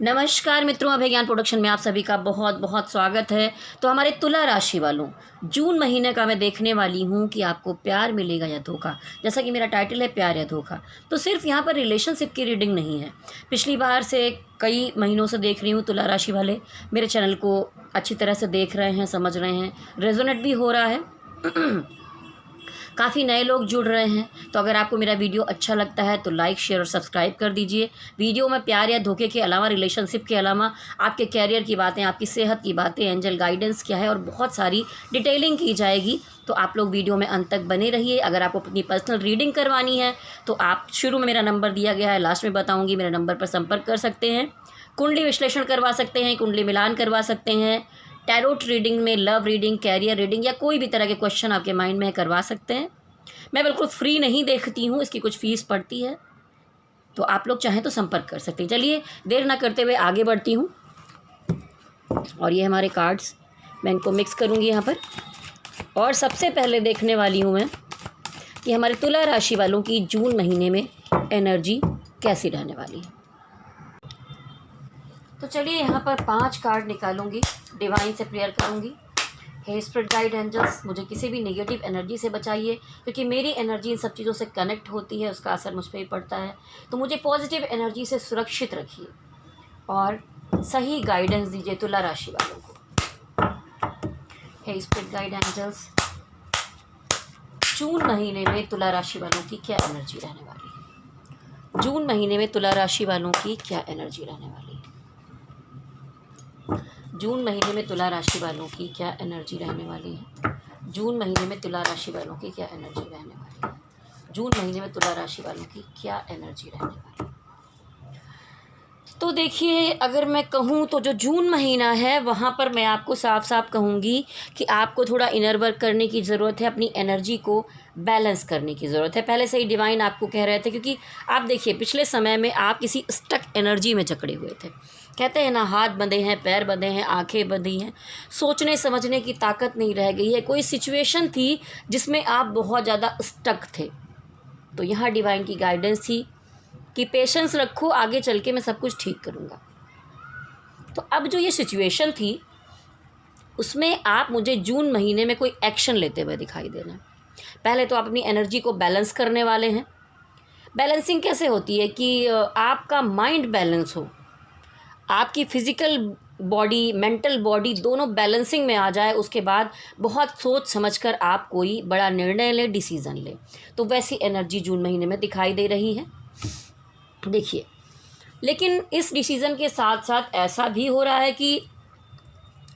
नमस्कार मित्रों, अभय ज्ञान प्रोडक्शन में आप सभी का बहुत बहुत स्वागत है। तो हमारे तुला राशि वालों, जून महीने का मैं देखने वाली हूँ कि आपको प्यार मिलेगा या धोखा। जैसा कि मेरा टाइटल है प्यार या धोखा, तो सिर्फ यहाँ पर रिलेशनशिप की रीडिंग नहीं है। पिछली बार से कई महीनों से देख रही हूँ तुला राशि वाले मेरे चैनल को अच्छी तरह से देख रहे हैं, समझ रहे हैं, रेजोनेट भी हो रहा है। काफ़ी नए लोग जुड़ रहे हैं। तो अगर आपको मेरा वीडियो अच्छा लगता है तो लाइक, शेयर और सब्सक्राइब कर दीजिए। वीडियो में प्यार या धोखे के अलावा, रिलेशनशिप के अलावा आपके कैरियर की बातें, आपकी सेहत की बातें, एंजल गाइडेंस क्या है और बहुत सारी डिटेलिंग की जाएगी। तो आप लोग वीडियो में अंत तक बने रहिए। अगर आपको अपनी पर्सनल रीडिंग करवानी है तो आप, शुरू में मेरा नंबर दिया गया है, लास्ट में बताऊँगी, मेरे नंबर पर संपर्क कर सकते हैं। कुंडली विश्लेषण करवा सकते हैं, कुंडली मिलान करवा सकते हैं, टैरोट रीडिंग में, लव रीडिंग, कैरियर रीडिंग या कोई भी तरह के क्वेश्चन आपके माइंड में है करवा सकते हैं। मैं बिल्कुल फ्री नहीं देखती हूँ, इसकी कुछ फ़ीस पड़ती है। तो आप लोग चाहें तो संपर्क कर सकते हैं। चलिए देर ना करते हुए आगे बढ़ती हूँ। और ये हमारे कार्ड्स, मैं इनको मिक्स करूँगी यहाँ पर। और सबसे पहले देखने वाली हूँ मैं कि हमारे तुला राशि वालों की जून महीने में एनर्जी कैसी रहने वाली है। तो चलिए यहाँ पर 5 कार्ड निकालूंगी, डिवाइन से प्रेयर करूँगी। हे स्पिरिट गाइड एंजल्स, मुझे किसी भी नेगेटिव एनर्जी से बचाइए, क्योंकि मेरी एनर्जी इन सब चीज़ों से कनेक्ट होती है, उसका असर मुझ पर ही पड़ता है। तो मुझे पॉजिटिव एनर्जी से सुरक्षित रखिए और सही गाइडेंस दीजिए तुला राशि वालों को। हे स्पिरिट गाइड एंजल्स, जून महीने में तुला राशि वालों की क्या एनर्जी रहने वाली है। जून महीने में तुला राशि वालों की क्या एनर्जी रहने वाली है। जून महीने में तुला राशि वालों की क्या एनर्जी रहने वाली है। जून महीने में तुला राशि वालों की क्या एनर्जी रहने वाली है। जून महीने में तुला राशि वालों की क्या एनर्जी रहने वाली है। तो देखिए, अगर मैं कहूँ तो जो जून महीना है वहाँ पर मैं आपको साफ साफ कहूँगी कि आपको थोड़ा इनर वर्क करने की ज़रूरत है, अपनी एनर्जी को बैलेंस करने की ज़रूरत है। पहले से ही डिवाइन आपको कह रहे थे, क्योंकि आप देखिए पिछले समय में आप किसी स्टक एनर्जी में जकड़े हुए थे। कहते हैं ना, हाथ बंधे हैं, पैर बंधे हैं, आंखें बंधी हैं, सोचने समझने की ताकत नहीं रह गई है। कोई सिचुएशन थी जिसमें आप बहुत ज़्यादा स्टक थे। तो यहाँ डिवाइन की गाइडेंस थी कि पेशेंस रखो, आगे चल के मैं सब कुछ ठीक करूँगा। तो अब जो ये सिचुएशन थी उसमें आप मुझे जून महीने में कोई एक्शन लेते हुए दिखाई दे रहे हैं। पहले तो आप अपनी एनर्जी को बैलेंस करने वाले हैं। बैलेंसिंग कैसे होती है कि आपका माइंड बैलेंस हो, आपकी फिज़िकल बॉडी, मेंटल बॉडी दोनों बैलेंसिंग में आ जाए। उसके बाद बहुत सोच समझकर आप कोई बड़ा निर्णय लें, डिसीज़न लें। तो वैसी एनर्जी जून महीने में दिखाई दे रही है। देखिए, लेकिन इस डिसीज़न के साथ साथ ऐसा भी हो रहा है कि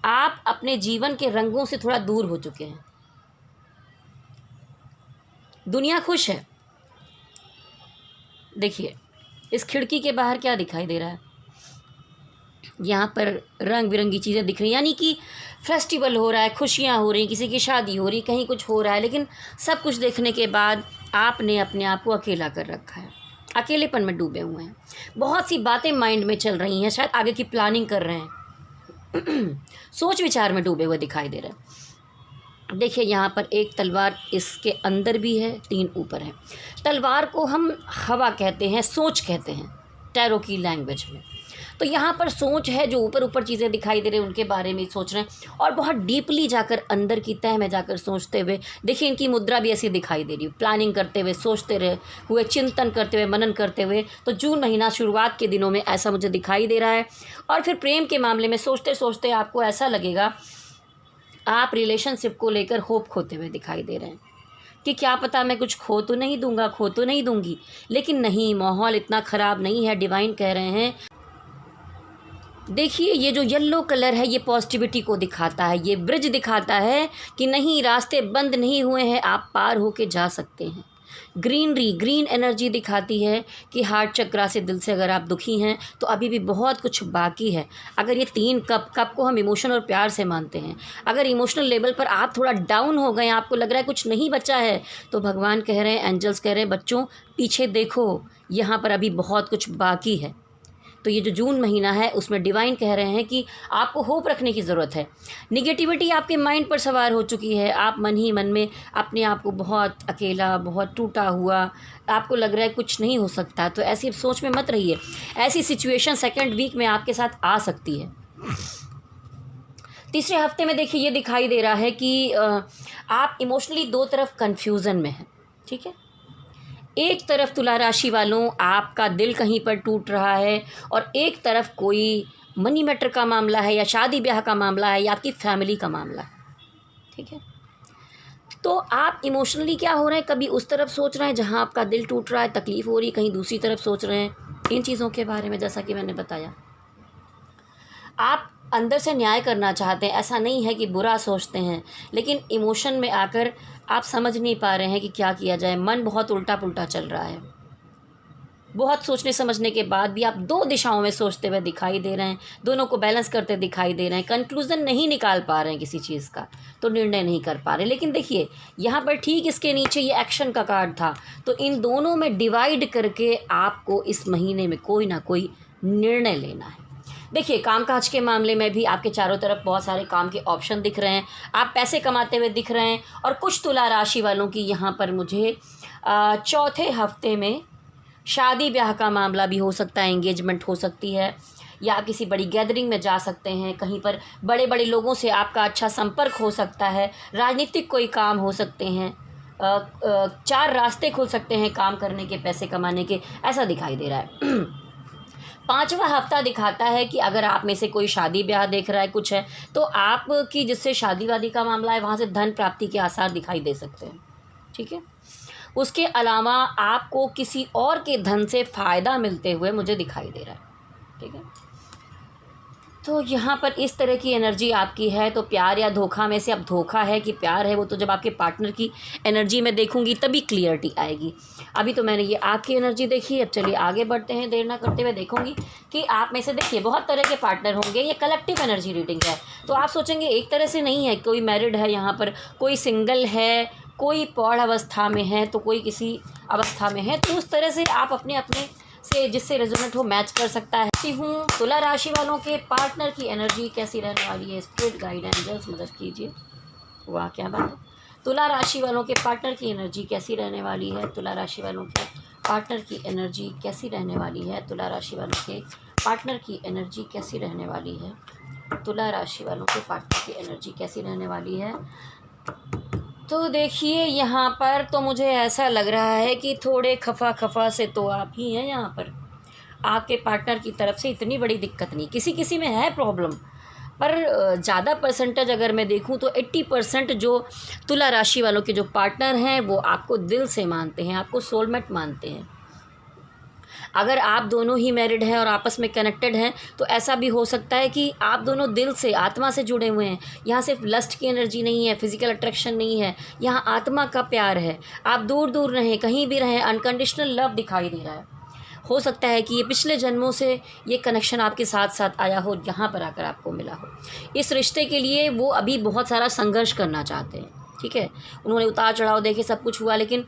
आप अपने जीवन के रंगों से थोड़ा दूर हो चुके हैं। दुनिया खुश है। देखिए, इस खिड़की के बाहर क्या दिखाई दे रहा है। यहाँ पर रंग बिरंगी चीज़ें दिख रही हैं, यानी कि फेस्टिवल हो रहा है, खुशियाँ हो रही, किसी की शादी हो रही, कहीं कुछ हो रहा है। लेकिन सब कुछ देखने के बाद आपने अपने आप को अकेला कर रखा है, अकेलेपन में डूबे हुए हैं। बहुत सी बातें माइंड में चल रही हैं, शायद आगे की प्लानिंग कर रहे हैं। सोच विचार में डूबे हुए दिखाई दे रहे हैं। देखिए, यहाँ पर एक तलवार इसके अंदर भी है, 3 ऊपर है। तलवार को हम हवा कहते हैं, सोच कहते हैं टैरो की लैंग्वेज में। तो यहाँ पर सोच है, जो ऊपर ऊपर चीज़ें दिखाई दे रही हैं उनके बारे में सोच रहे हैं, और बहुत डीपली जाकर, अंदर की तह में जाकर सोचते हुए। देखिए, इनकी मुद्रा भी ऐसी दिखाई दे रही है, प्लानिंग करते हुए, सोचते रहे हुए, चिंतन करते हुए, मनन करते हुए। तो जून महीना शुरुआत के दिनों में ऐसा मुझे दिखाई दे रहा है। और फिर प्रेम के मामले में सोचते सोचते आपको ऐसा लगेगा, आप रिलेशनशिप को लेकर होप खोते हुए दिखाई दे रहे हैं कि क्या पता मैं कुछ खो तो नहीं दूंगा, खो तो नहीं दूंगी। लेकिन नहीं, माहौल इतना ख़राब नहीं है। डिवाइन कह रहे हैं, देखिए, ये जो येलो कलर है ये पॉजिटिविटी को दिखाता है, ये ब्रिज दिखाता है कि नहीं, रास्ते बंद नहीं हुए हैं, आप पार होके जा सकते हैं। ग्रीनरी, ग्रीन एनर्जी दिखाती है कि हार्ट चक्रा से, दिल से अगर आप दुखी हैं तो अभी भी बहुत कुछ बाकी है। अगर ये 3 कप को हम इमोशन और प्यार से मानते हैं, अगर इमोशनल लेवल पर आप थोड़ा डाउन हो गए, आपको लग रहा है कुछ नहीं बचा है, तो भगवान कह रहे हैं, एंजल्स कह रहे हैं, बच्चों पीछे देखो, यहाँ पर अभी बहुत कुछ बाकी है। तो ये जो जून महीना है उसमें डिवाइन कह रहे हैं कि आपको होप रखने की ज़रूरत है। निगेटिविटी आपके माइंड पर सवार हो चुकी है, आप मन ही मन में अपने आप को बहुत अकेला, बहुत टूटा हुआ आपको लग रहा है कुछ नहीं हो सकता, तो ऐसी सोच में मत रहिए। ऐसी सिचुएशन सेकेंड वीक में आपके साथ आ सकती है। तीसरे हफ्ते में देखिए ये दिखाई दे रहा है कि आप इमोशनली दो तरफ कन्फ्यूज़न में हैं, ठीक है। एक तरफ तुला राशि वालों आपका दिल कहीं पर टूट रहा है और एक तरफ कोई मनी मैटर का मामला है या शादी ब्याह का मामला है या आपकी फैमिली का मामला है, ठीक है। तो आप इमोशनली क्या हो रहे हैं, कभी उस तरफ सोच रहे हैं जहां आपका दिल टूट रहा है, तकलीफ़ हो रही है, कहीं दूसरी तरफ सोच रहे हैं इन चीज़ों के बारे में। जैसा कि मैंने बताया, आप अंदर से न्याय करना चाहते हैं, ऐसा नहीं है कि बुरा सोचते हैं, लेकिन इमोशन में आकर आप समझ नहीं पा रहे हैं कि क्या किया जाए। मन बहुत उल्टा पुल्टा चल रहा है, बहुत सोचने समझने के बाद भी आप दो दिशाओं में सोचते हुए दिखाई दे रहे हैं, दोनों को बैलेंस करते दिखाई दे रहे हैं, कंक्लूज़न नहीं निकाल पा रहे हैं किसी चीज़ का, तो निर्णय नहीं कर पा रहे। लेकिन देखिए यहाँ पर ठीक इसके नीचे ये एक्शन का कार्ड था, तो इन दोनों में डिवाइड करके आपको इस महीने में कोई ना कोई निर्णय लेना है। देखिए कामकाज के मामले में भी आपके चारों तरफ बहुत सारे काम के ऑप्शन दिख रहे हैं, आप पैसे कमाते हुए दिख रहे हैं। और कुछ तुला राशि वालों की यहाँ पर मुझे चौथे हफ्ते में शादी ब्याह का मामला भी हो सकता है, एंगेजमेंट हो सकती है, या आप किसी बड़ी गैदरिंग में जा सकते हैं, कहीं पर बड़े बड़े लोगों से आपका अच्छा संपर्क हो सकता है, राजनीतिक कोई काम हो सकते हैं, चार रास्ते खुल सकते हैं काम करने के, पैसे कमाने के, ऐसा दिखाई दे रहा है। पांचवा हफ्ता दिखाता है कि अगर आप में से कोई शादी ब्याह देख रहा है, कुछ है, तो आपकी जिससे शादी वादी का मामला है वहाँ से धन प्राप्ति के आसार दिखाई दे सकते हैं, ठीक है। उसके अलावा आपको किसी और के धन से फ़ायदा मिलते हुए मुझे दिखाई दे रहा है, ठीक है। तो यहाँ पर इस तरह की एनर्जी आपकी है। तो प्यार या धोखा में से अब धोखा है कि प्यार है, वो तो जब आपके पार्टनर की एनर्जी में देखूंगी तभी क्लियरिटी आएगी। अभी तो मैंने ये आपकी एनर्जी देखी। अब चलिए आगे बढ़ते हैं, देर ना करते हुए देखूंगी कि आप में से देखिए बहुत तरह के पार्टनर होंगे। ये कलेक्टिव एनर्जी रीडिंग है, तो आप सोचेंगे एक तरह से नहीं है, कोई मैरिड है यहाँ पर, कोई सिंगल है, कोई पौड़ अवस्था में है, तो कोई किसी अवस्था में है। तो उस तरह से आप अपने अपने से जिससे रेजोनेट हो मैच कर सकता है। तुला राशि वालों के पार्टनर की एनर्जी कैसी रहने वाली है, स्पिरिट गाइड एंजल्स मदद कीजिए। वाह क्या बात है। तुला राशि वालों के पार्टनर की एनर्जी कैसी रहने वाली है, तुला राशि वालों के पार्टनर की एनर्जी कैसी रहने वाली है, तुला राशि वालों के पार्टनर की एनर्जी कैसी रहने वाली है, तुला राशि वालों के पार्टनर की एनर्जी कैसी रहने वाली है। तो देखिए यहाँ पर तो मुझे ऐसा लग रहा है कि थोड़े खफा से तो आप ही हैं यहाँ पर। आपके पार्टनर की तरफ से इतनी बड़ी दिक्कत नहीं, किसी किसी में है प्रॉब्लम, पर ज़्यादा परसेंटेज अगर मैं देखूँ तो 80% जो तुला राशि वालों के जो पार्टनर हैं वो आपको दिल से मानते हैं, आपको सोलमेट मानते हैं। अगर आप दोनों ही मैरिड हैं और आपस में कनेक्टेड हैं तो ऐसा भी हो सकता है कि आप दोनों दिल से, आत्मा से जुड़े हुए हैं। यहाँ सिर्फ लस्ट की एनर्जी नहीं है, फिजिकल अट्रैक्शन नहीं है, यहाँ आत्मा का प्यार है। आप दूर दूर रहें, कहीं भी रहें, अनकंडीशनल लव दिखाई दे रहा है। हो सकता है कि ये पिछले जन्मों से ये कनेक्शन आपके साथ साथ आया हो, यहाँ पर आकर आपको मिला हो। इस रिश्ते के लिए वो अभी बहुत सारा संघर्ष करना चाहते हैं, ठीक है। उन्होंने उतार चढ़ाव देखे, सब कुछ हुआ, लेकिन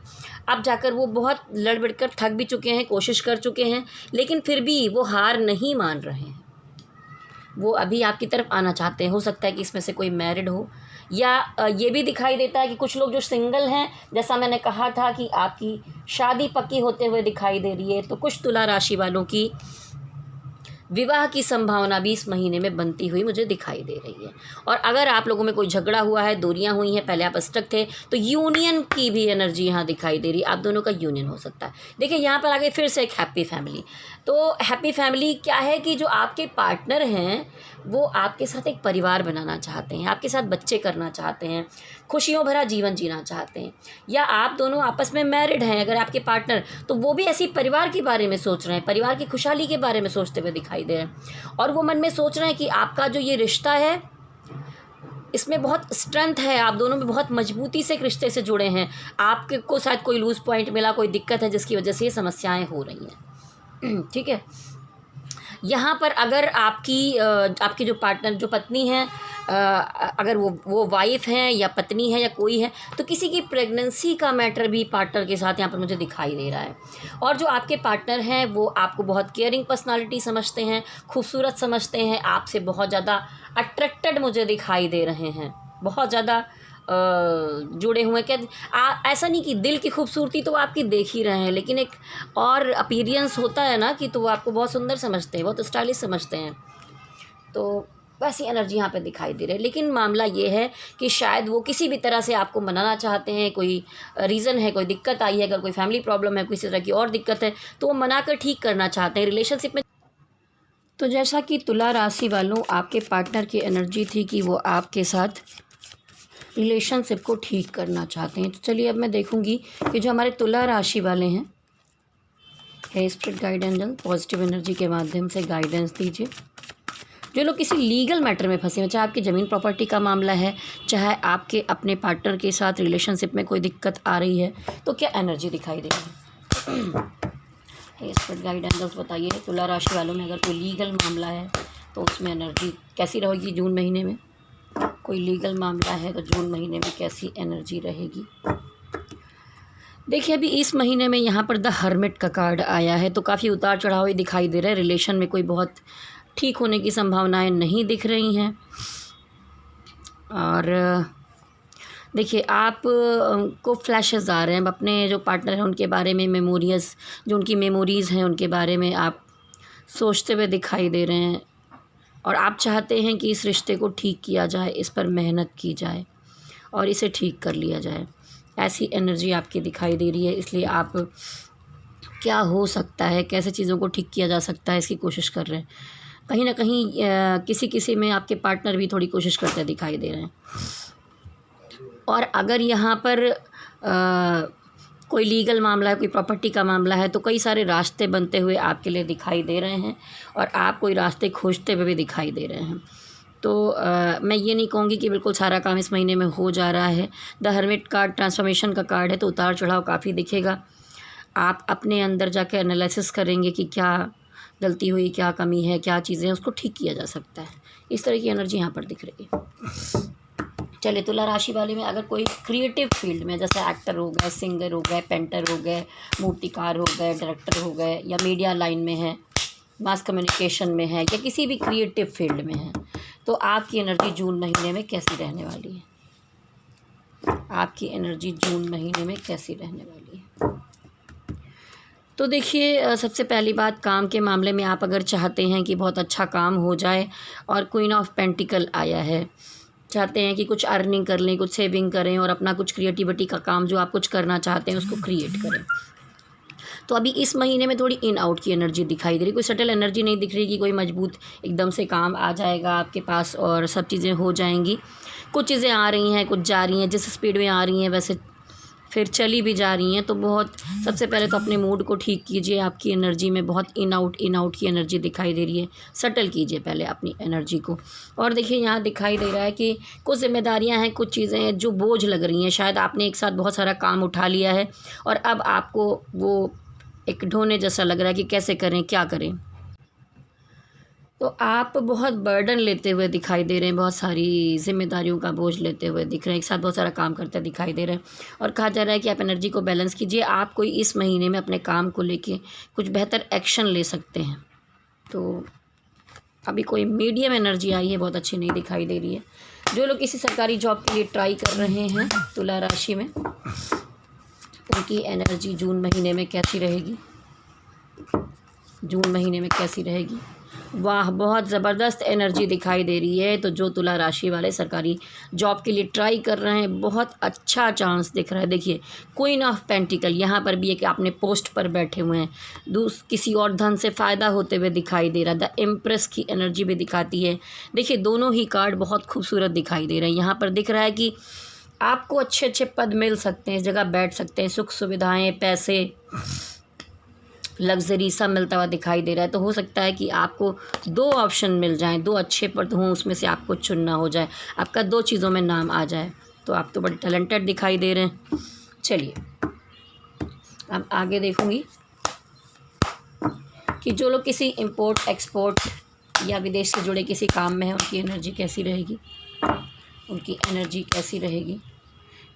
अब जाकर वो बहुत लड़ भिड़ कर थक भी चुके हैं, कोशिश कर चुके हैं, लेकिन फिर भी वो हार नहीं मान रहे हैं। वो अभी आपकी तरफ आना चाहते हैं। हो सकता है कि इसमें से कोई मैरिड हो, या ये भी दिखाई देता है कि कुछ लोग जो सिंगल हैं, जैसा मैंने कहा था कि आपकी शादी पक्की होते हुए दिखाई दे रही है, तो कुछ तुला राशि वालों की विवाह की संभावना भी इस महीने में बनती हुई मुझे दिखाई दे रही है। और अगर आप लोगों में कोई झगड़ा हुआ है, दूरियां हुई हैं, पहले आप स्टक थे, तो यूनियन की भी एनर्जी यहाँ दिखाई दे रही है। आप दोनों का यूनियन हो सकता है। देखिए यहाँ पर आगे फिर से एक हैप्पी फैमिली। तो हैप्पी फैमिली क्या है कि जो आपके पार्टनर हैं वो आपके साथ एक परिवार बनाना चाहते हैं, आपके साथ बच्चे करना चाहते हैं, खुशियों भरा जीवन जीना चाहते हैं। या आप दोनों आपस में मैरिड हैं अगर आपके पार्टनर, तो वो भी ऐसी परिवार के बारे में सोच रहे हैं, परिवार की खुशहाली के बारे में सोचते हुए दिखाई दे रहे हैं। और वो मन में सोच रहे हैं कि आपका जो ये रिश्ता है इसमें बहुत स्ट्रेंथ है, आप दोनों में बहुत मजबूती से एक रिश्ते से जुड़े हैं। आपके को शायद कोई लूज़ पॉइंट मिला, कोई दिक्कत है जिसकी वजह से ये समस्याएं हो रही हैं, ठीक है। यहाँ पर अगर आपकी जो पार्टनर, जो पत्नी है, अगर वो वाइफ है या पत्नी है या कोई है, तो किसी की प्रेगनेंसी का मैटर भी पार्टनर के साथ यहाँ पर मुझे दिखाई दे रहा है। और जो आपके पार्टनर हैं वो आपको बहुत केयरिंग पर्सनालिटी समझते हैं, खूबसूरत समझते हैं, आपसे बहुत ज़्यादा अट्रैक्टेड मुझे दिखाई दे रहे हैं, बहुत ज़्यादा जुड़े हुए। क्या ऐसा नहीं कि दिल की खूबसूरती तो वो आपकी देख ही रहे हैं, लेकिन एक और अपीयरेंस होता है ना कि तो वो आपको बहुत सुंदर समझते हैं, बहुत स्टाइलिश समझते हैं। तो वैसी एनर्जी यहाँ पे दिखाई दे रही है। लेकिन मामला ये है कि शायद वो किसी भी तरह से आपको मनाना चाहते हैं, कोई रीज़न है, कोई दिक्कत आई है, अगर कोई फैमिली प्रॉब्लम है, किसी तरह की और दिक्कत है, तो वो मना कर ठीक करना चाहते हैं रिलेशनशिप में। तो जैसा कि तुला राशि वालों, आपके पार्टनर की एनर्जी थी कि वो आपके साथ रिलेशनशिप को ठीक करना चाहते हैं। तो चलिए अब मैं देखूंगी कि जो हमारे तुला राशि वाले हैं, हे spirit guide angel positive energy के माध्यम से गाइडेंस दीजिए। जो लोग किसी लीगल मैटर में फंसे हैं, चाहे आपकी ज़मीन प्रॉपर्टी का मामला है, चाहे आपके अपने पार्टनर के साथ रिलेशनशिप में कोई दिक्कत आ रही है, तो क्या एनर्जी दिखाई दे रही है? हे स्पिरिट गाइड एंजल्स बताइए, तुला राशि वालों में अगर कोई लीगल मामला है तो उसमें एनर्जी कैसी रहेगी जून महीने में? कोई लीगल मामला है तो जून महीने में कैसी एनर्जी रहेगी? देखिए, अभी इस महीने में यहाँ पर द हर्मिट का कार्ड आया है, तो काफ़ी उतार चढ़ाव ही दिखाई दे रहा है। रिलेशन में कोई बहुत ठीक होने की संभावनाएं नहीं दिख रही हैं। और देखिए, आप को फ्लैशेस आ रहे हैं अपने जो पार्टनर हैं उनके बारे में, मेमोरीज़ जो उनकी मेमोरीज़ हैं उनके बारे में आप सोचते हुए दिखाई दे रहे हैं। और आप चाहते हैं कि इस रिश्ते को ठीक किया जाए, इस पर मेहनत की जाए और इसे ठीक कर लिया जाए। ऐसी एनर्जी आपकी दिखाई दे रही है। इसलिए आप क्या हो सकता है, कैसे चीज़ों को ठीक किया जा सकता है, इसकी कोशिश कर रहे हैं। कहीं ना कहीं किसी किसी में आपके पार्टनर भी थोड़ी कोशिश करते दिखाई दे रहे हैं। और अगर यहाँ पर कोई लीगल मामला है, कोई प्रॉपर्टी का मामला है, तो कई सारे रास्ते बनते हुए आपके लिए दिखाई दे रहे हैं और आप कोई रास्ते खोजते हुए भी दिखाई दे रहे हैं। तो मैं ये नहीं कहूँगी कि बिल्कुल सारा काम इस महीने में हो जा रहा है। द हर्मिट कार्ड ट्रांसफॉर्मेशन का कार्ड है, तो उतार चढ़ाव काफ़ी दिखेगा। आप अपने अंदर जाकर एनालिसिस करेंगे कि क्या गलती हुई, क्या कमी है, क्या चीज़ें हैं, उसको ठीक किया जा सकता है। इस तरह की एनर्जी यहाँ पर दिख रही है। चलिए, तुला राशि वाले में अगर कोई क्रिएटिव फील्ड में, जैसे एक्टर हो गए, सिंगर हो गए, पेंटर हो गए, मूर्तिकार हो गए, डायरेक्टर हो गए, या मीडिया लाइन में है, मास कम्युनिकेशन में है, या किसी भी क्रिएटिव फील्ड में है, तो आपकी एनर्जी जून महीने में कैसी रहने वाली है? आपकी एनर्जी जून महीने में कैसी रहने वाली है? तो देखिए, सबसे पहली बात, काम के मामले में आप अगर चाहते हैं कि बहुत अच्छा काम हो जाए, और क्वीन ऑफ पेंटिकल आया है, चाहते हैं कि कुछ अर्निंग कर लें, कुछ सेविंग करें और अपना कुछ क्रिएटिविटी का काम जो आप कुछ करना चाहते हैं उसको क्रिएट करें, तो अभी इस महीने में थोड़ी इन आउट की एनर्जी दिखाई दे रही। कोई सटल एनर्जी नहीं दिख रही कि कोई मजबूत एकदम से काम आ जाएगा आपके पास और सब चीज़ें हो जाएंगी। कुछ चीज़ें आ रही हैं, कुछ जा रही हैं, जिस स्पीड में आ रही हैं वैसे फिर चली भी जा रही हैं। तो बहुत सबसे पहले तो अपने मूड को ठीक कीजिए। आपकी एनर्जी में बहुत इन आउट की एनर्जी दिखाई दे रही है। सटल कीजिए पहले अपनी एनर्जी को। और देखिए, यहाँ दिखाई दे रहा है कि कुछ जिम्मेदारियाँ हैं, कुछ चीज़ें हैं जो बोझ लग रही हैं। शायद आपने एक साथ बहुत सारा काम उठा लिया है और अब आपको वो एक ढोने जैसा लग रहा है कि कैसे करें, क्या करें। तो आप बहुत बर्डन लेते हुए दिखाई दे रहे हैं, बहुत सारी जिम्मेदारियों का बोझ लेते हुए दिख रहे हैं, एक साथ बहुत सारा काम करते दिखाई दे रहे हैं। और कहा जा रहा है कि आप एनर्जी को बैलेंस कीजिए। आप कोई इस महीने में अपने काम को लेके कुछ बेहतर एक्शन ले सकते हैं। तो अभी कोई मीडियम एनर्जी आई है, बहुत अच्छी नहीं दिखाई दे रही है। जो लोग किसी सरकारी जॉब के लिए ट्राई कर रहे हैं तुला राशि में, उनकी एनर्जी जून महीने में कैसी रहेगी? जून महीने में कैसी रहेगी? वाह, बहुत ज़बरदस्त एनर्जी दिखाई दे रही है। तो जो तुला राशि वाले सरकारी जॉब के लिए ट्राई कर रहे हैं, बहुत अच्छा चांस दिख रहा है। देखिए, क्वीन ऑफ पेंटिकल यहाँ पर भी है कि आपने पोस्ट पर बैठे हुए हैं, किसी और धन से फ़ायदा होते हुए दिखाई दे रहा है। द एम्प्रेस की एनर्जी भी दिखाती है। देखिए, दोनों ही कार्ड बहुत खूबसूरत दिखाई दे रहे हैं। यहाँ पर दिख रहा है कि आपको अच्छे अच्छे पद मिल सकते हैं, इस जगह बैठ सकते हैं, सुख सुविधाएं, पैसे, लग्जरी सब मिलता हुआ दिखाई दे रहा है। तो हो सकता है कि आपको 2 ऑप्शन मिल जाएं, 2 अच्छे पद हों, उसमें से आपको चुनना हो जाए, आपका 2 चीज़ों में नाम आ जाए। तो आप तो बड़े टैलेंटेड दिखाई दे रहे हैं। चलिए, अब आगे देखूँगी कि जो लोग किसी इम्पोर्ट एक्सपोर्ट या विदेश से जुड़े किसी काम में हैं, उनकी एनर्जी कैसी रहेगी। उनकी एनर्जी कैसी रहेगी।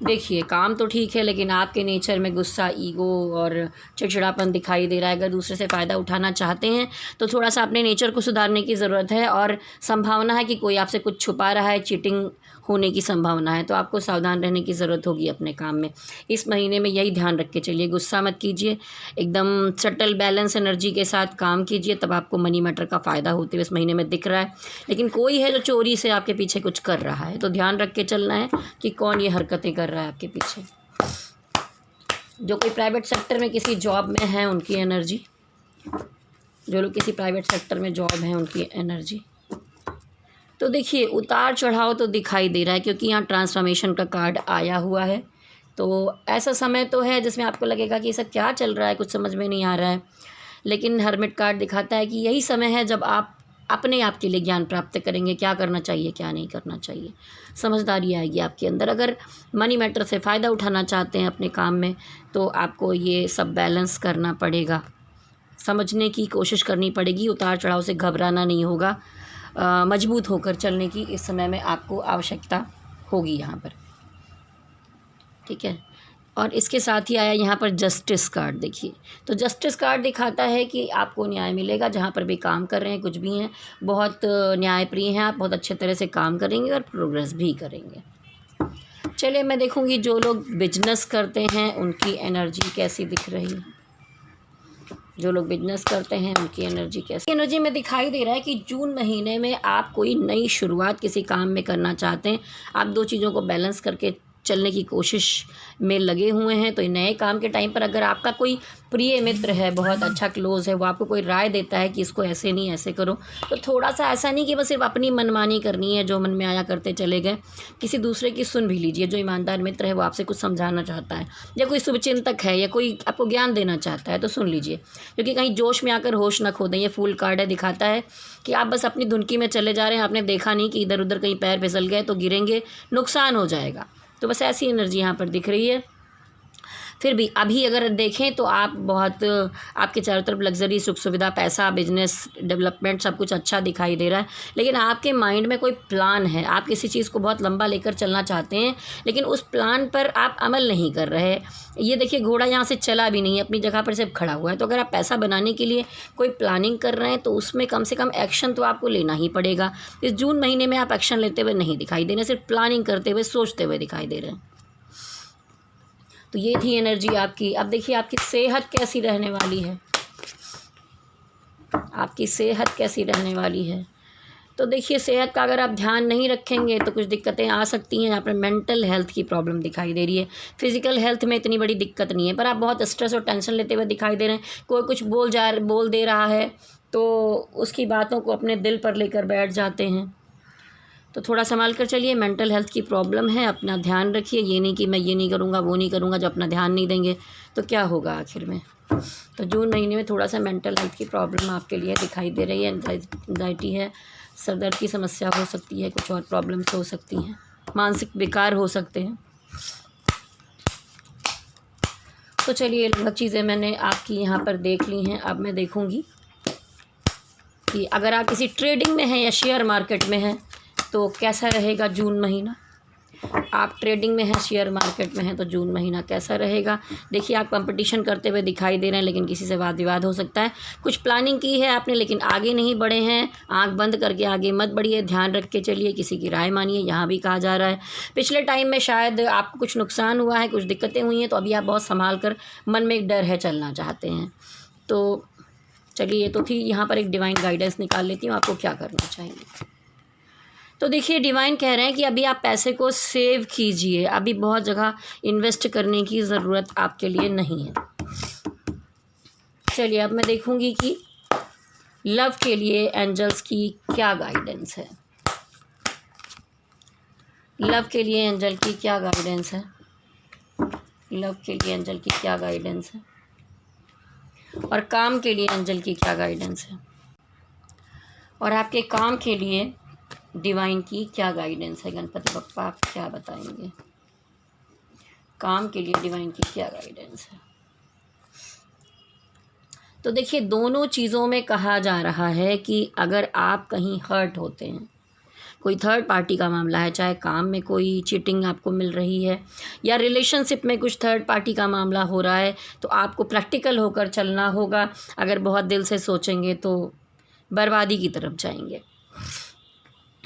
देखिए काम तो ठीक है, लेकिन आपके नेचर में गुस्सा, ईगो और चिड़चिड़ापन दिखाई दे रहा है। अगर दूसरे से फ़ायदा उठाना चाहते हैं तो थोड़ा सा अपने नेचर को सुधारने की ज़रूरत है, और संभावना है कि कोई आपसे कुछ छुपा रहा है, चीटिंग होने की संभावना है, तो आपको सावधान रहने की ज़रूरत होगी अपने काम में। इस महीने में यही ध्यान रख के चलिए, गुस्सा मत कीजिए, एकदम सटल बैलेंस एनर्जी के साथ काम कीजिए, तब आपको मनी मैटर का फ़ायदा होते हुए इस महीने में दिख रहा है। लेकिन कोई है जो चोरी से आपके पीछे कुछ कर रहा है, तो ध्यान रख के चलना है कि कौन ये हरकतें कर रहा है आपके पीछे। जो कोई प्राइवेट सेक्टर में किसी जॉब में है उनकी एनर्जी, जो लोग किसी प्राइवेट सेक्टर में जॉब है उनकी एनर्जी, तो देखिए उतार चढ़ाव तो दिखाई दे रहा है, क्योंकि यहाँ ट्रांसफॉर्मेशन का कार्ड आया हुआ है। तो ऐसा समय तो है जिसमें आपको लगेगा कि ये सब क्या चल रहा है, कुछ समझ में नहीं आ रहा है, लेकिन हर्मिट कार्ड दिखाता है कि यही समय है जब आप अपने आप के लिए ज्ञान प्राप्त करेंगे, क्या करना चाहिए क्या नहीं करना चाहिए, समझदारी आएगी आपके अंदर। अगर मनी मैटर से फ़ायदा उठाना चाहते हैं अपने काम में, तो आपको ये सब बैलेंस करना पड़ेगा, समझने की कोशिश करनी पड़ेगी, उतार चढ़ाव से घबराना नहीं होगा, मजबूत होकर चलने की इस समय में आपको आवश्यकता होगी यहाँ पर, ठीक है। और इसके साथ ही आया यहाँ पर जस्टिस कार्ड। देखिए तो जस्टिस कार्ड दिखाता है कि आपको न्याय मिलेगा, जहाँ पर भी काम कर रहे हैं, कुछ भी हैं, बहुत न्यायप्रिय हैं आप, बहुत अच्छे तरह से काम करेंगे और प्रोग्रेस भी करेंगे। चलिए मैं देखूँगी जो लोग बिजनेस करते हैं उनकी एनर्जी कैसी दिख रही है। जो लोग बिजनेस करते हैं उनकी एनर्जी कैसी, एनर्जी में दिखाई दे रहा है कि जून महीने में आप कोई नई शुरुआत किसी काम में करना चाहते हैं। आप दो चीज़ों को बैलेंस करके चलने की कोशिश में लगे हुए हैं। तो नए काम के टाइम पर अगर आपका कोई प्रिय मित्र है, बहुत अच्छा क्लोज़ है, वो आपको कोई राय देता है कि इसको ऐसे नहीं ऐसे करो, तो थोड़ा सा ऐसा नहीं कि बस सिर्फ अपनी मनमानी करनी है, जो मन में आया करते चले गए, किसी दूसरे की सुन भी लीजिए। जो ईमानदार मित्र है वो आपसे कुछ समझाना चाहता है, या कोई शुभचिंतक है, या कोई आपको ज्ञान देना चाहता है, तो सुन लीजिए, क्योंकि कहीं जोश में आकर होश न खो दें। ये फूल कार्ड है, दिखाता है कि आप बस अपनी धुनकी में चले जा रहे हैं, आपने देखा नहीं कि इधर उधर कहीं पैर फिसल गए तो गिरेंगे, नुकसान हो जाएगा। तो बस ऐसी एनर्जी यहाँ पर दिख रही है। फिर भी अभी अगर देखें तो आप बहुत, आपके चारों तरफ लग्जरी, सुख सुविधा, पैसा, बिजनेस डेवलपमेंट सब कुछ अच्छा दिखाई दे रहा है, लेकिन आपके माइंड में कोई प्लान है, आप किसी चीज़ को बहुत लंबा लेकर चलना चाहते हैं, लेकिन उस प्लान पर आप अमल नहीं कर रहे। ये देखिए घोड़ा यहाँ से चला भी नहीं, अपनी जगह पर सिर्फ खड़ा हुआ है। तो अगर आप पैसा बनाने के लिए कोई प्लानिंग कर रहे हैं तो उसमें कम से कम एक्शन तो आपको लेना ही पड़ेगा। इस जून महीने में आप एक्शन लेते हुए नहीं दिखाई दे रहे, सिर्फ प्लानिंग करते हुए, सोचते हुए दिखाई दे रहे हैं। तो ये थी एनर्जी आपकी। अब देखिए आपकी सेहत कैसी रहने वाली है, आपकी सेहत कैसी रहने वाली है। तो देखिए सेहत का अगर आप ध्यान नहीं रखेंगे तो कुछ दिक्कतें आ सकती हैं। यहाँ पर मेंटल हेल्थ की प्रॉब्लम दिखाई दे रही है। फिजिकल हेल्थ में इतनी बड़ी दिक्कत नहीं है, पर आप बहुत स्ट्रेस और टेंशन लेते हुए दिखाई दे रहे हैं। कोई कुछ बोल दे रहा है तो उसकी बातों को अपने दिल पर लेकर बैठ जाते हैं। तो थोड़ा संभाल कर चलिए, मेंटल हेल्थ की प्रॉब्लम है, अपना ध्यान रखिए। ये नहीं कि मैं ये नहीं करूँगा वो नहीं करूँगा, जब अपना ध्यान नहीं देंगे तो क्या होगा आखिर में। तो जून महीने में थोड़ा सा मेंटल हेल्थ की प्रॉब्लम आपके लिए दिखाई दे रही है। एंजाइटी है, सर दर्द की समस्या हो सकती है, कुछ और प्रॉब्लम्स हो सकती हैं, मानसिक विकार हो सकते हैं। तो चलिए लगभग चीज़ें मैंने आपकी यहाँ पर देख ली हैं। अब मैं देखूँगी कि अगर आप किसी ट्रेडिंग में हैं या शेयर मार्केट में हैं तो कैसा रहेगा जून महीना। आप ट्रेडिंग में हैं, शेयर मार्केट में हैं, तो जून महीना कैसा रहेगा। देखिए आप कंपटीशन करते हुए दिखाई दे रहे हैं, लेकिन किसी से वाद विवाद हो सकता है। कुछ प्लानिंग की है आपने लेकिन आगे नहीं बढ़े हैं। आंख बंद करके आगे मत बढ़िए, ध्यान रख के चलिए, किसी की राय मानिए, यहाँ भी कहा जा रहा है। पिछले टाइम में शायद आपको कुछ नुकसान हुआ है, कुछ दिक्कतें हुई हैं, तो अभी आप बहुत संभाल कर, मन में एक डर है, चलना चाहते हैं। तो चलिए ये तो थी, यहाँ पर एक डिवाइन गाइडेंस निकाल लेती हूँ, आपको क्या करना चाहिए। तो देखिए डिवाइन कह रहे हैं कि अभी आप पैसे को सेव कीजिए, अभी बहुत जगह इन्वेस्ट करने की ज़रूरत आपके लिए नहीं है। चलिए अब मैं देखूंगी कि लव के लिए एंजल्स की क्या गाइडेंस है। लव के लिए एंजल की क्या गाइडेंस है, लव के लिए एंजल की क्या गाइडेंस है, और काम के लिए एंजल की क्या गाइडेंस है, और आपके काम के लिए डिवाइन की क्या गाइडेंस है। गणपति बप्पा आप क्या बताएंगे, काम के लिए डिवाइन की क्या गाइडेंस है। तो देखिए दोनों चीज़ों में कहा जा रहा है कि अगर आप कहीं हर्ट होते हैं, कोई थर्ड पार्टी का मामला है, चाहे काम में कोई चीटिंग आपको मिल रही है या रिलेशनशिप में कुछ थर्ड पार्टी का मामला हो रहा है, तो आपको प्रैक्टिकल होकर चलना होगा। अगर बहुत दिल से सोचेंगे तो बर्बादी की तरफ जाएंगे।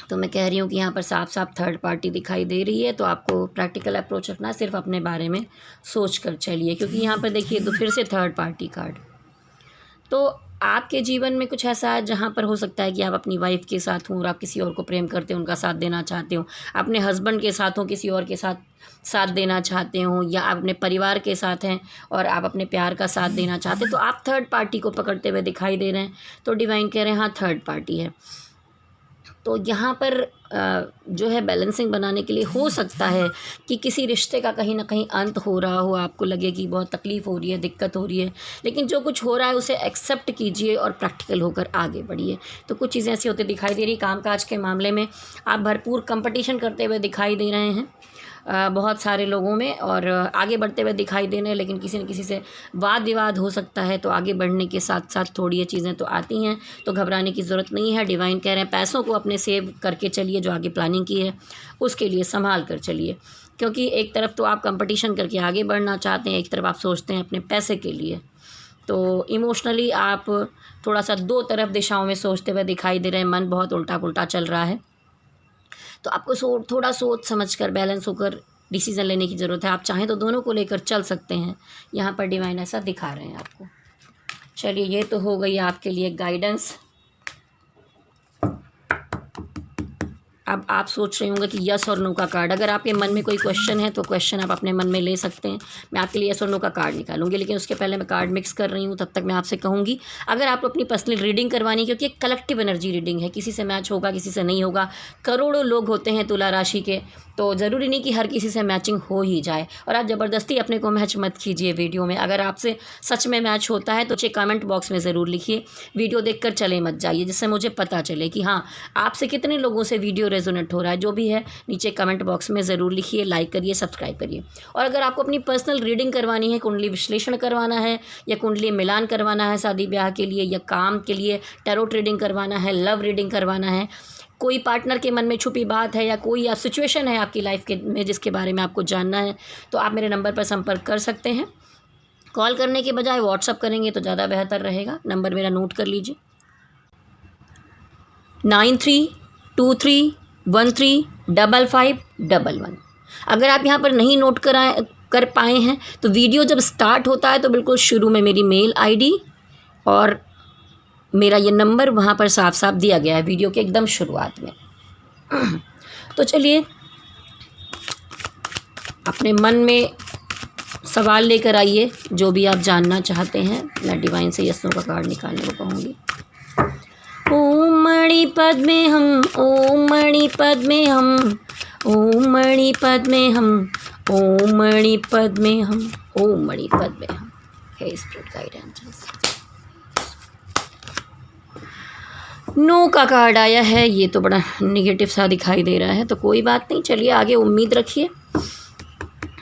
तो मैं कह रही हूँ कि यहाँ पर साफ साफ थर्ड पार्टी दिखाई दे रही है, तो आपको प्रैक्टिकल अप्रोच रखना, सिर्फ अपने बारे में सोच कर चलिए। क्योंकि यहाँ पर देखिए तो फिर से थर्ड पार्टी कार्ड, तो आपके जीवन में कुछ ऐसा है जहाँ पर हो सकता है कि आप अपनी वाइफ के साथ हों और आप किसी और को प्रेम करते हो, उनका साथ देना चाहते हो, अपने हस्बैंड के साथ हो, किसी और के साथ देना चाहते हो, या आप अपने परिवार के साथ हैं और आप अपने प्यार का साथ देना चाहते हो, तो आप थर्ड पार्टी को पकड़ते हुए दिखाई दे रहे हैं। तो डिवाइन कह रहे हैं हाँ थर्ड पार्टी है। तो यहाँ पर जो है बैलेंसिंग बनाने के लिए हो सकता है कि किसी रिश्ते का कहीं ना कहीं अंत हो रहा हो, आपको लगे कि बहुत तकलीफ़ हो रही है, दिक्कत हो रही है, लेकिन जो कुछ हो रहा है उसे एक्सेप्ट कीजिए और प्रैक्टिकल होकर आगे बढ़िए। तो कुछ चीज़ें ऐसी होती दिखाई दे रही, कामकाज के मामले में आप भरपूर कंपटीशन करते हुए दिखाई दे रहे हैं बहुत सारे लोगों में, और आगे बढ़ते हुए दिखाई दे रहे हैं, लेकिन किसी न किसी से वाद विवाद हो सकता है। तो आगे बढ़ने के साथ साथ थोड़ी ये चीज़ें तो आती हैं, तो घबराने की ज़रूरत नहीं है। डिवाइन कह रहे हैं पैसों को अपने सेव करके चलिए, जो आगे प्लानिंग की है उसके लिए संभाल कर चलिए। क्योंकि एक तरफ तो आप कंपटीशन करके आगे बढ़ना चाहते हैं, एक तरफ आप सोचते हैं अपने पैसे के लिए। तो इमोशनली आप थोड़ा सा दो तरफ दिशाओं में सोचते हुए दिखाई दे रहे हैं, मन बहुत उल्टा पुल्टा चल रहा है। तो आपको थोड़ा सोच समझ कर बैलेंस होकर डिसीज़न लेने की ज़रूरत है। आप चाहें तो दोनों को लेकर चल सकते हैं, यहाँ पर डिवाइन ऐसा दिखा रहे हैं आपको। चलिए ये तो हो गई आपके लिए गाइडेंस। अब आप सोच रहे होंगे कि यस और नो का कार्ड, अगर आपके मन में कोई क्वेश्चन है तो क्वेश्चन आप अपने मन में ले सकते हैं। मैं आपके लिए यस और नो का कार्ड निकालूंगी, लेकिन उसके पहले मैं कार्ड मिक्स कर रही हूँ, तब तक मैं आपसे कहूँगी अगर आपको अपनी पर्सनल रीडिंग करवानी है, क्योंकि एक कलेक्टिव एनर्जी रीडिंग है, किसी से मैच होगा किसी से नहीं होगा। करोड़ों लोग होते हैं तुला राशि के, तो ज़रूरी नहीं कि हर किसी से मैचिंग हो ही जाए। और आप ज़बरदस्ती अपने को मैच मत कीजिए वीडियो में। अगर आपसे सच में मैच होता है तो नीचे कमेंट बॉक्स में ज़रूर लिखिए, वीडियो देखकर चले मत जाइए, जिससे मुझे पता चले कि हाँ आपसे कितने लोगों से वीडियो रेजोनेट हो रहा है। जो भी है नीचे कमेंट बॉक्स में ज़रूर लिखिए, लाइक करिए, सब्सक्राइब करिए। और अगर आपको अपनी पर्सनल रीडिंग करवानी है, कुंडली विश्लेषण करवाना है या कुंडली मिलान करवाना है शादी ब्याह के लिए या काम के लिए, टैरोट रीडिंग करवाना है, लव रीडिंग करवाना है, कोई पार्टनर के मन में छुपी बात है या कोई सिचुएशन है आपकी लाइफ के में जिसके बारे में आपको जानना है, तो आप मेरे नंबर पर संपर्क कर सकते हैं। कॉल करने के बजाय व्हाट्सअप करेंगे तो ज़्यादा बेहतर रहेगा। नंबर मेरा नोट कर लीजिए, 9323135511। अगर आप यहाँ पर नहीं नोट कर पाए हैं तो वीडियो जब स्टार्ट होता है तो बिल्कुल शुरू में मेरी मेल आईडी और मेरा ये नंबर वहाँ पर साफ साफ दिया गया है वीडियो के एकदम शुरुआत में। तो चलिए अपने मन में सवाल लेकर आइए, जो भी आप जानना चाहते हैं। मैं डिवाइन से यस नो का कार्ड निकालने को कहूँगी। ओम मणि पद में हम, ओम मणि पद में हम, ओम मणि पद में हम, ओम मणि पद में हम, ओम मणि पद में हम। हे स्पिरिट गाइडेंस, नो का कार्ड आया है। ये तो बड़ा निगेटिव सा दिखाई दे रहा है, तो कोई बात नहीं, चलिए आगे उम्मीद रखिए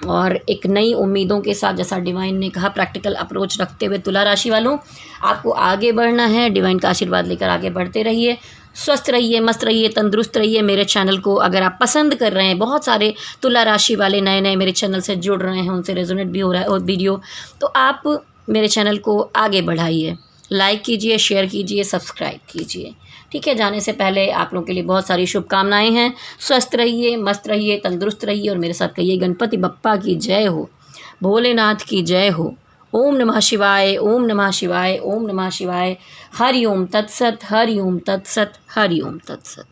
और एक नई उम्मीदों के साथ, जैसा डिवाइन ने कहा, प्रैक्टिकल अप्रोच रखते हुए तुला राशि वालों आपको आगे बढ़ना है। डिवाइन का आशीर्वाद लेकर आगे बढ़ते रहिए, स्वस्थ रहिए, मस्त रहिए, तंदुरुस्त रहिए। मेरे चैनल को अगर आप पसंद कर रहे हैं, बहुत सारे तुला राशि वाले नए नए मेरे चैनल से जुड़ रहे हैं, उनसे रेजोनेट भी हो रहा है और वीडियो, तो आप मेरे चैनल को आगे बढ़ाइए, लाइक कीजिए, शेयर कीजिए, सब्सक्राइब कीजिए। ठीक है, जाने से पहले आप लोगों के लिए बहुत सारी शुभकामनाएं हैं। स्वस्थ रहिए, मस्त रहिए, तंदुरुस्त रहिए और मेरे साथ कहिए गणपति बप्पा की जय हो, भोलेनाथ की जय हो। ओम नमः शिवाय, ओम नमः शिवाय, ओम नमः शिवाय। हरि ओम तत्सत, हरि ओम तत्सत, हरि ओम तत्सत।